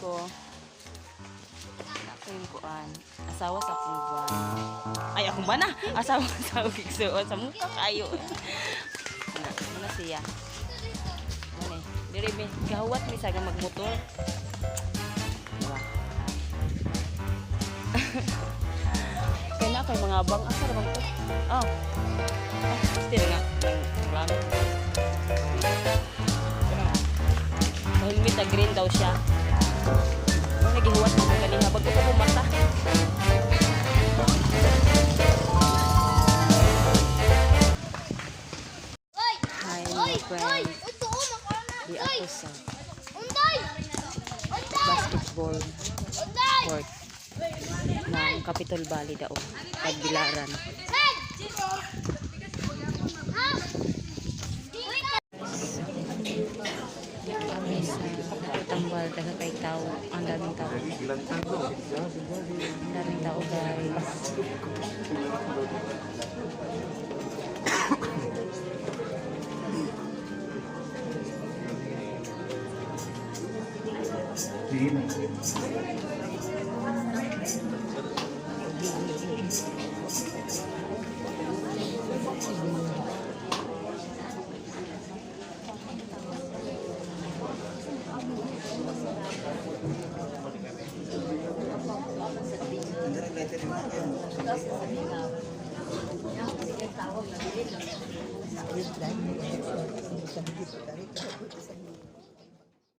ko. Ako yung kuan. Asawa sa akong buwan. Ay, ako ba na? Asawa sa akong igsuon. Sa mukha kayo. Ano siya? Ano eh? Diri mi. Gawat mi sa magmotor. Diba? Kaya na kay mga abang. Asa naman ko? Oh. Ah, still nga. Lang. Helmet na green daw siya. Kung nagihuwat mo kung kaniha, bago ko pumata. Hi mga friends. Di ako sa basketball court ng Capitol Valley daw. Pagbilaran. Tambal daga kay tao, ang daming tao. Ang daming tao guys.